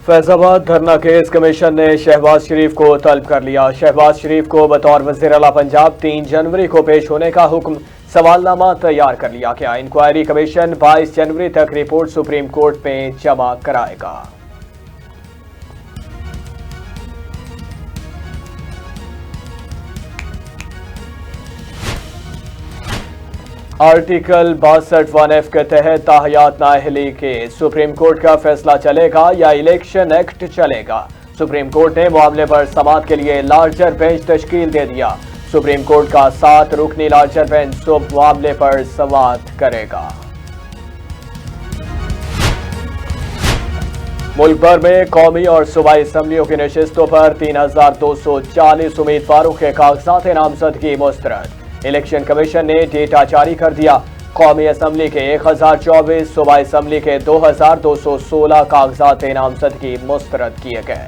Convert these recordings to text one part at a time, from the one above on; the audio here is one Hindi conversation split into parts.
फैजाबाद धरना केस कमीशन ने शहबाज शरीफ को तलब कर लिया। शहबाज शरीफ को बतौर वज़ीर आला पंजाब 3 जनवरी को पेश होने का हुक्म, सवालनामा तैयार कर लिया गया। इंक्वायरी कमीशन 22 जनवरी तक रिपोर्ट सुप्रीम कोर्ट में जमा कराएगा। आर्टिकल 62(1)(f) के तहत ताहयात नाअहली के सुप्रीम कोर्ट का फैसला चलेगा या इलेक्शन एक्ट चलेगा। सुप्रीम कोर्ट ने मामले पर समाअत के लिए लार्जर बेंच तश्कील दे दिया। सुप्रीम कोर्ट का 7 रुकनी लार्जर बेंच मामले पर समाअत करेगा। मुल्क भर में कौमी और सूबाई असम्बलियों की नशिस्तों पर 3240 उम्मीदवारों के कागजात नामजदगी मुस्तरद। इलेक्शन कमीशन ने डेटा जारी कर दिया। कौमी असम्बली के 1024, सूबाई असम्बली के 2216 कागजात नामजदगी मुस्तरद किए गए।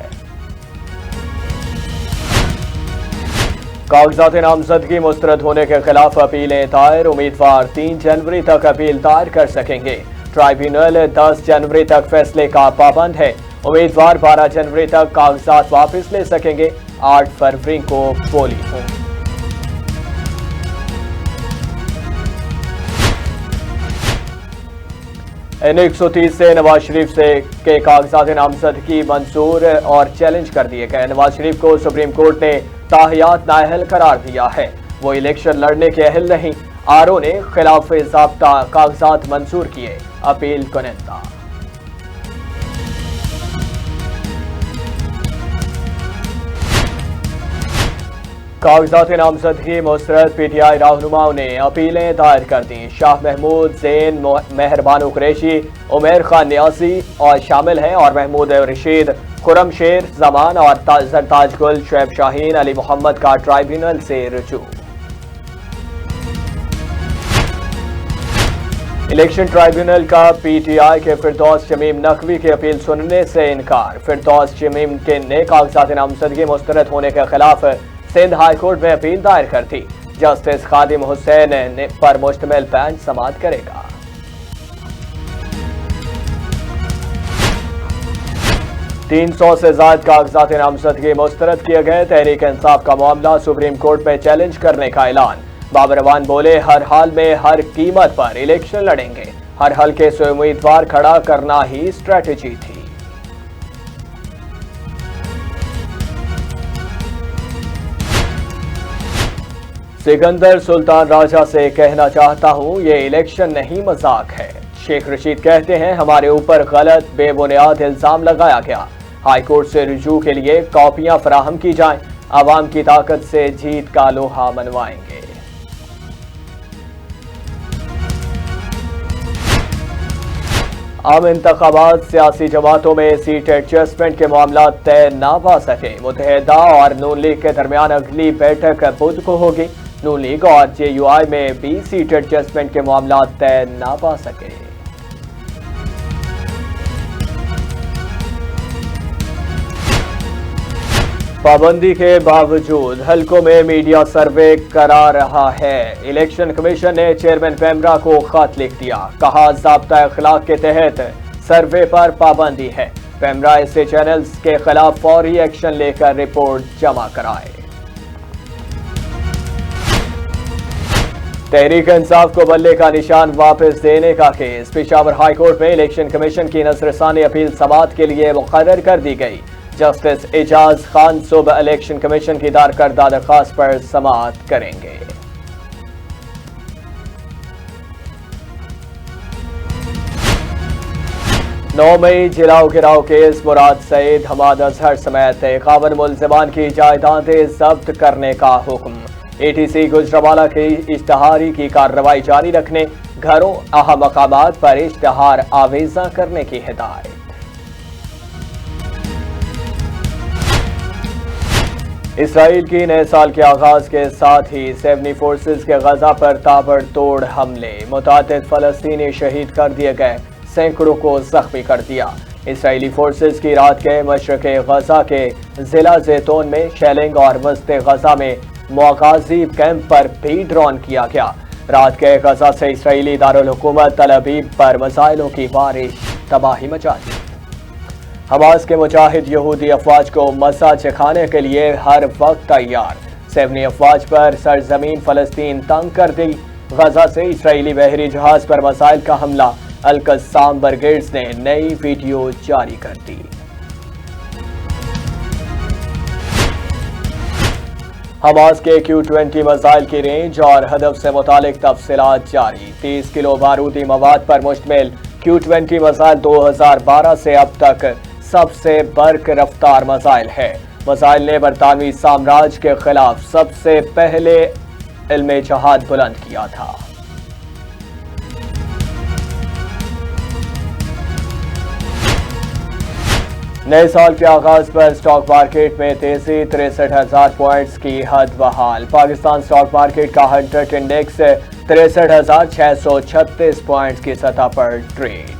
कागजात नामजदगी मुस्तरद होने के खिलाफ अपीलें दायर। उम्मीदवार 3 जनवरी तक अपील दायर कर सकेंगे। ट्राइब्यूनल 10 जनवरी तक फैसले का पाबंद है। उम्मीदवार 12 जनवरी तक कागजात वापस ले सकेंगे। 8 फरवरी को पोलिंग होगी। N130 से नवाज शरीफ के कागजात नामजदगी मंजूर और चैलेंज कर दिए गए। नवाज शरीफ को सुप्रीम कोर्ट ने ताहयात नाअहल करार दिया है। वो इलेक्शन लड़ने के अहल नहीं। आरओ ने खिलाफ ज़ाब्ता कागजात मंजूर किए। अपील कुनिंदा। कागजात नामजदगी मुस्तरद। PTI रहनुमाओं ने अपीलें दायर कर दी। शाह महमूद, ज़ैन, मेहरबान कुरैशी, उमर खान न्यासी और शामिल हैं और महमूद रशीद, खुरम शेर, जमान और सरताज गुल, शुएब शाहीन, अली मोहम्मद का ट्राइब्यूनल से रुजू। इलेक्शन ट्राइब्यूनल का PTI के फिरदौस शमीम नकवी की अपील सुनने से इनकार। फिरदौस शमीम ने कागजात नामजदगी मुस्तरद होने के खिलाफ सिंध हाई कोर्ट में अपील दायर कर दी। जस्टिस खादिम हुसैन पर मुश्तमिल बेंच समाअत करेगा। तीन 300 से ज्यादा कागजात नामजदगी मुस्तरद किए गए। तहरीक इंसाफ का मामला सुप्रीम कोर्ट में चैलेंज करने का ऐलान। बाबर अवान बोले, हर हाल में हर कीमत पर इलेक्शन लड़ेंगे। हर हल्के से उम्मीदवार खड़ा करना ही स्ट्रेटेजी थी। सिकंदर सुल्तान राजा से कहना चाहता हूं, ये इलेक्शन नहीं मजाक है। शेख रशीद कहते हैं, हमारे ऊपर गलत बेबुनियाद इल्जाम लगाया गया। हाई कोर्ट से रुजू के लिए कॉपियां फराहम की जाएं। आवाम की ताकत से जीत का लोहा मनवाएंगे। आम इंतखाबात सियासी जमातों में सीट एडजस्टमेंट के मामला तय ना पा सके। मुत्तहिदा और नून लीग के दरमियान अगली बैठक बुध को होगी। नून लीग और JUI में भी सीट एडजस्टमेंट के मामला तय ना पा सके। पाबंदी के बावजूद हलकों में मीडिया सर्वे करा रहा है। इलेक्शन कमीशन ने चेयरमैन पेमरा को खत लिख दिया। कहा, ज़ाब्ता अखलाक के तहत सर्वे पर पाबंदी है। पेमरा ऐसे चैनल्स के खिलाफ फौरी एक्शन लेकर रिपोर्ट जमा कराए। तहरीक इंसाफ को बल्ले का निशान वापस देने का केस। पेशावर हाई कोर्ट में इलेक्शन कमीशन की नजरसानी अपील समाअत के लिए मुकर्रर कर दी गई। जस्टिस एजाज खान सुबह इलेक्शन कमीशन की दायर करदा दरख्वास्त पर समाअत करेंगे। नौ मई जिलाओ गिराव केस। मुराद सईद, हमाद अजहर समेत 51 मुल्जिमान की जायदादें जब्त करने का हुक्म। ATC गुजरावाला की इश्तहारी की कार्रवाई जारी रखने, घरों अहम मकामात पर इश्तहार आवेजा करने की हिदायत। इसराइल की नए साल के आगाज के साथ ही सेवनी फोर्सेस के गजा पर ताबड़तोड़ हमले। मुतादिद फलस्तीनी शहीद कर दिए गए, सैकड़ों को जख्मी कर दिया। इसराइली फोर्सेस की रात के मशरक़े गजा के जिला जैतून में शेलिंग और वस्ते गजा में मगाजी कैंप पर भी ड्रोन किया गया। रात के गजा से इसराइली दारुल हुकूमत तल अबीब पर मिसाइलों की बारिश तबाही मचा दी। हमास के मुजाहिद यहूदी अफवाज को मज़ा चखाने के लिए हर वक्त तैयार। 70 अफवाज पर सरजमीन फ़लस्तीन तंग कर दी। गजा से इसराइली बहरी जहाज पर मिसाइल का हमला। अल-कस्साम ब्रिगेड्स ने नई वीडियो जारी कर दी। हमास के Q-20 मिसाइल की रेंज और हदफ से मुतालिक तफसीलात जारी। 30 किलो बारूदी मवाद पर मुश्तमिल Q-20 मिसाइल 2012 से अब तक सबसे बर्क रफ्तार मिसाइल है। मिसाइल ने बरतानवी साम्राज्य के खिलाफ सबसे पहले इल्मे जहाद बुलंद किया था। नए साल के आगाज पर स्टॉक मार्केट में तेजी। 63,000 पॉइंट्स की हद बहाल। पाकिस्तान स्टॉक मार्केट का 100 इंडेक्स 63,636 पॉइंट्स की सतह पर ट्रेड।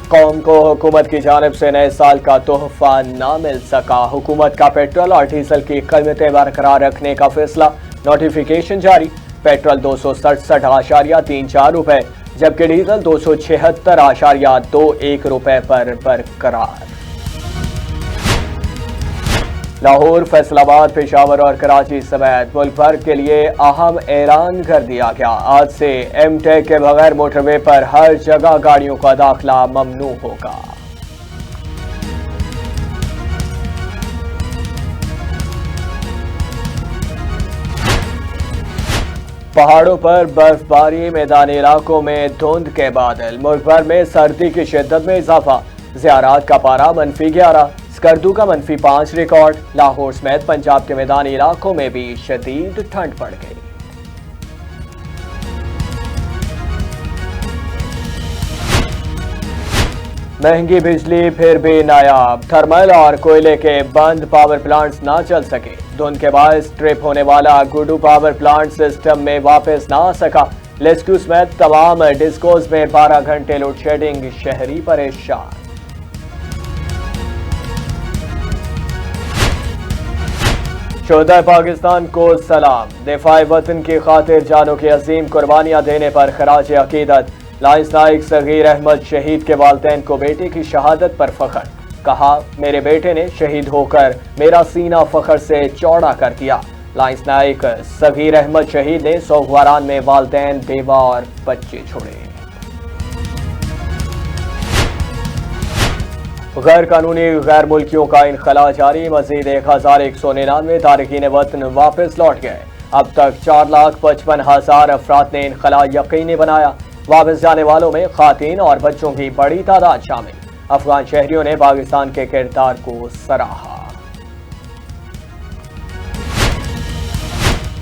कौम को हुकूमत की जानिब से नए साल का तोहफा न मिल सका। हुकूमत का पेट्रोल और डीजल की कीमतें बरकरार रखने का फैसला। नोटिफिकेशन जारी। पेट्रोल 267.34 रुपए जबकि डीजल 276.21 रुपए पर बरकरार। लाहौर, फैसलाबाद, पेशावर और कराची समेत मुल्क भर के लिए अहम ऐलान कर दिया गया। आज से एमटेक के बगैर मोटरवे पर हर जगह गाड़ियों का दाखिला ममनू होगा। पहाड़ों पर बर्फबारी, मैदानी इलाकों में धुंध के बादल। मुल्क भर में सर्दी की शिद्दत में इजाफा। ज़ियारात का पारा -11, स्कर्दू का -5 रिकॉर्ड। लाहौर समेत पंजाब के मैदानी इलाकों में भी शदीद ठंड पड़ गई। महंगी बिजली फिर भी नायाब। थर्मल और कोयले के बंद पावर प्लांट्स ना चल सके। धुंध के बायस ट्रिप होने वाला गुडू पावर प्लांट सिस्टम में वापस ना आ सका। लेस्क्यू समेत तमाम डिस्कोज में 12 घंटे लोड शेडिंग। शहरी परेशान। शोहदा पाकिस्तान को सलाम। दिफाए वतन की खातिर जानों की अजीम कुर्बानियां देने पर खराज अकीदत। लांस नाइक सगीर अहमद शहीद के वालिदैन को बेटे की शहादत पर फख्र। कहा, मेरे बेटे ने शहीद होकर मेरा सीना फख्र से चौड़ा कर दिया। लांस नाइक सगीर अहमद शहीद ने सोगवारान में वालिदैन, बेवा और बच्चे छोड़े। गैर कानूनी गैर मुल्कियों का इनखला जारी। मजीद 1199 तारकीन वतन वापस लौट गए। अब तक 4,55,000 अफराद ने इनखला यकीनी बनाया। वापस जाने वालों में खातीन और बच्चों की बड़ी तादाद शामिल। अफगान शहरियों ने पाकिस्तान के किरदार को सराहा।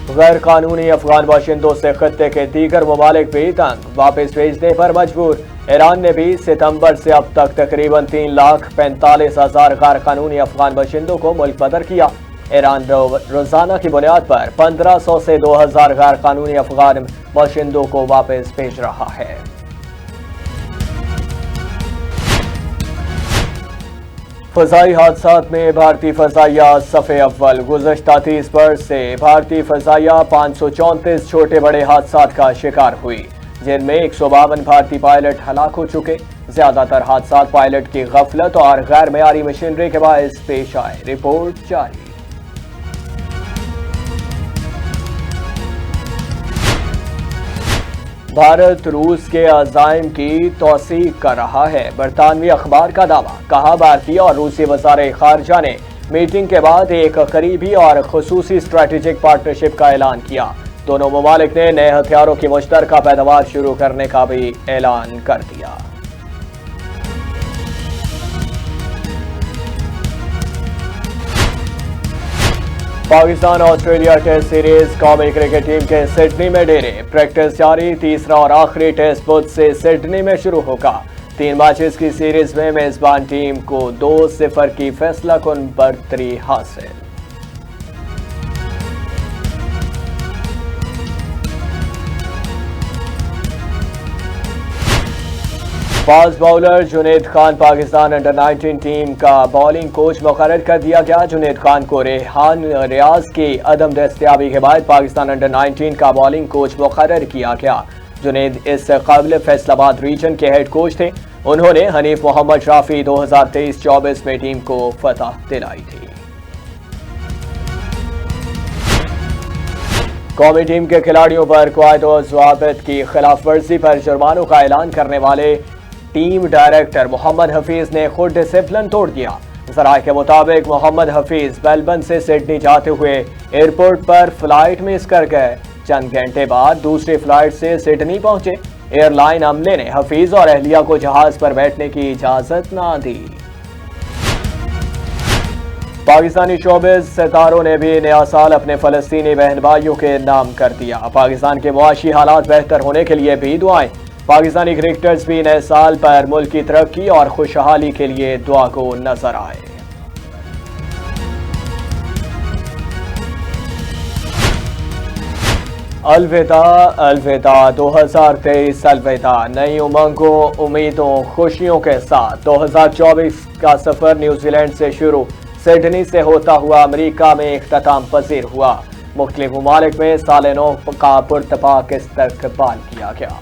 गैर कानूनी अफगान बाशिंदों से खत्ते के दीगर ममालिक भी तंग। वापस भेजने पर मजबूर। ईरान ने भी सितंबर से अब तक तकरीबन 3,45,000 गैर कानूनी अफगान बाशिंदों को मुल्क बदर किया। ईरान रोजाना की बुनियाद पर 1500 से 2000 गैर कानूनी अफगान बाशिंदों को वापस भेज रहा है। फजाई हादसात में भारतीय फजाइया सफ़े अव्वल। गुज़श्ता 30 वर्ष से भारतीय फजाइया 534 छोटे बड़े हादसात का शिकार हुई, जिनमें 152 भारतीय पायलट हलाक हो चुके। ज्यादातर हादसात पायलट की गफलत और गैर मेयारी मशीनरी के बायस पेश आए। रिपोर्ट जारी। भारत रूस के अज़ाइम की तौसीक कर रहा है। बरतानवी अखबार का दावा। कहा, भारतीय और रूसी वज़ारे खारजा ने मीटिंग के बाद एक करीबी और खुसूसी स्ट्रेटेजिक पार्टनरशिप का ऐलान किया। दोनों ममालिक ने नए हथियारों की मुश्तरका पैदावार शुरू करने का भी ऐलान कर दिया। पाकिस्तान ऑस्ट्रेलिया टेस्ट सीरीज कौमी क्रिकेट टीम के सिडनी में डेरे। प्रैक्टिस जारी। तीसरा और आखिरी टेस्ट बुध से सिडनी में शुरू होगा। 3 मैचेस की सीरीज में मेजबान टीम को 2-0 की फैसलाकुन बढ़तरी हासिल। Fast bowler Junaid Khan Pakistan under-19 team का बॉलिंग कोच मुकर्रर कर दिया गया। जुनैद खान को रेहान रियाज की अदम दस्तयाबी के बाद पाकिस्तान अंडर-19 का बॉलिंग कोच मुकर्रर किया गया। जुनेद इस काबिल फैसलाबाद रीजन के हेड कोच थे। उन्होंने हनीफ मोहम्मद शाफी 2023-24 में टीम को फतह दिलाई थी। कौमी टीम के खिलाड़ियों पर क़वायद और ज़वाबित की खिलाफ वर्जी पर जुर्मानों का ऐलान करने वाले टीम डायरेक्टर मोहम्मद हफीज ने खुद डिसिप्लिन तोड़ दिया। ज़राए के मुताबिक मोहम्मद हफीज मेलबर्न से सिडनी जाते हुए एयरपोर्ट पर फ्लाइट मिस कर गए। चंद घंटे बाद दूसरी फ्लाइट से सिडनी पहुंचे। एयरलाइन अमले ने हफीज और अहलिया को जहाज पर बैठने की इजाजत ना दी। पाकिस्तानी शोबिज़ सितारों ने भी नया साल अपने फलस्तीनी बहन भाइयों के नाम कर दिया। पाकिस्तान के मुआशी हालात बेहतर होने के लिए भी दुआएं। पाकिस्तानी क्रिकेटर्स भी नए साल पर मुल्क की तरक्की और खुशहाली के लिए दुआ को नजर आए। अलविदा अलविदा 2023, अलविदा नई उमंगों, उम्मीदों, खुशियों के साथ 2024 का सफर न्यूजीलैंड से शुरू सिडनी से होता हुआ अमेरिका में इख्तिताम पजीर हुआ। मुख्तलिफ ममालिक में साल नौ का पुरतपाक इस्तकबाल किया गया।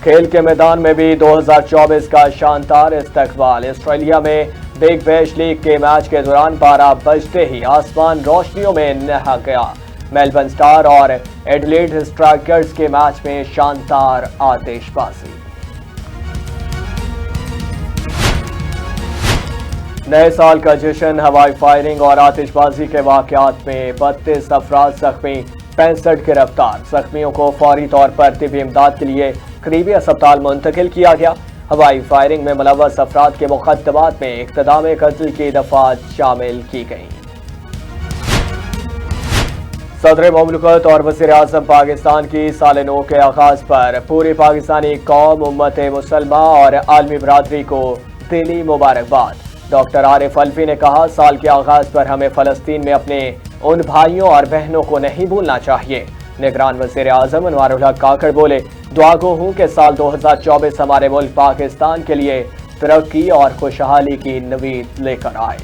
खेल के मैदान में भी 2024 का शानदार इस्तकबाल। ऑस्ट्रेलिया में बिग बैश लीग के मैच के दौरान 12 बजते ही आसमान रोशनियों में नहा गया। मेलबर्न स्टार और एडिलेड स्ट्राइकर्स के मैच में शानदार आतिशबाजी। नए साल का जश्न, हवाई फायरिंग और आतिशबाजी के वाकयात में 32 अफराद जख्मी, 65 गिरफ्तार। जख्मियों को फौरी तौर पर तिब्बी इमदाद के लिए करीबी अस्पताल मुंतकिल किया गया। हवाई फायरिंग में मुलव्वस अफराद के मुकदमात में इक़्तिदाम कत्ल की दफात शामिल की गई। सदर मुमलिकत और वज़ीर आज़म पाकिस्तान की साल नौ के आगाज पर पूरी पाकिस्तानी कौम, उम्मत मुसलमा और आलमी बरादरी को दिली मुबारकबाद। डॉक्टर आरिफ अलवी ने कहा, साल के आगाज पर हमें फ़लस्तीन में अपने उन भाइयों और बहनों को नहीं भूलना चाहिए। निगरान वज़ीर आज़म अनवारुल हक काकड़ बोले, दुआगो हूँ कि साल 2024 हमारे मुल्क पाकिस्तान के लिए तरक्की और खुशहाली की नवीद लेकर आए।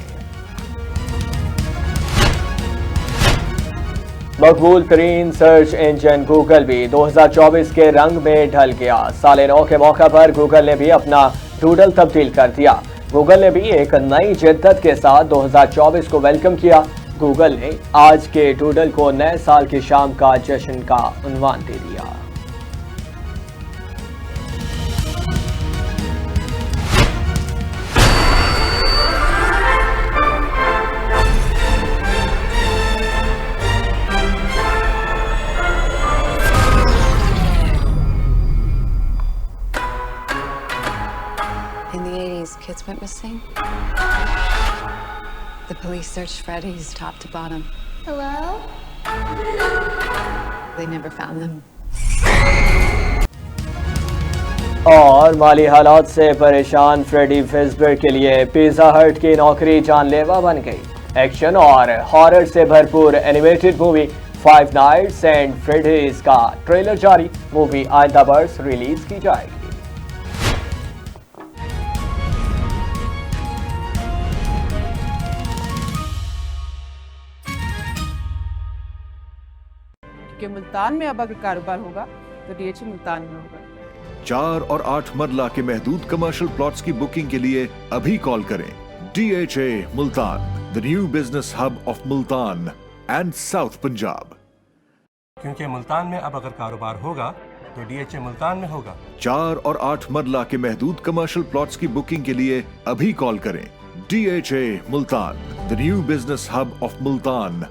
मकबूल तरीन सर्च इंजन गूगल भी 2024 के रंग में ढल गया। साल नौ के मौका पर गूगल ने भी अपना डूडल तब्दील कर दिया। गूगल ने भी एक नई जिद्दत के साथ 2024 को वेलकम किया। गूगल ने आज के डूडल को नए साल की शाम का जश्न का उन्वान दे दिया। In the 80s, kids went missing. The police searched Freddy's top to bottom. Hello? They never found them. और माली हालात से परेशान फ्रेडी फिज़बर के लिए पिज़्ज़ा हट की नौकरी जानलेवा बन गई। एक्शन और हॉरर से भरपूर animated movie Five Nights and Freddy's का ट्रेलर जारी। मूवी आइंदा बरस रिलीज की जाएगी। कि मुल्तान में अब अगर कारोबार होगा तो डीएचए मुल्तान में होगा। 4 और 8 मरला के महदूद कमर्शियल प्लॉट्स की बुकिंग के लिए अभी कॉल करें। DHA Multan, the new business hub of Multan and south Punjab. क्योंकि मुल्तान में अब अगर कारोबार होगा तो DHA मुल्तान में होगा। 4 और 8 मरला के महदूद कमर्शियल प्लॉट्स की बुकिंग के लिए अभी कॉल करें। DHA Multan, the new business hub of Multan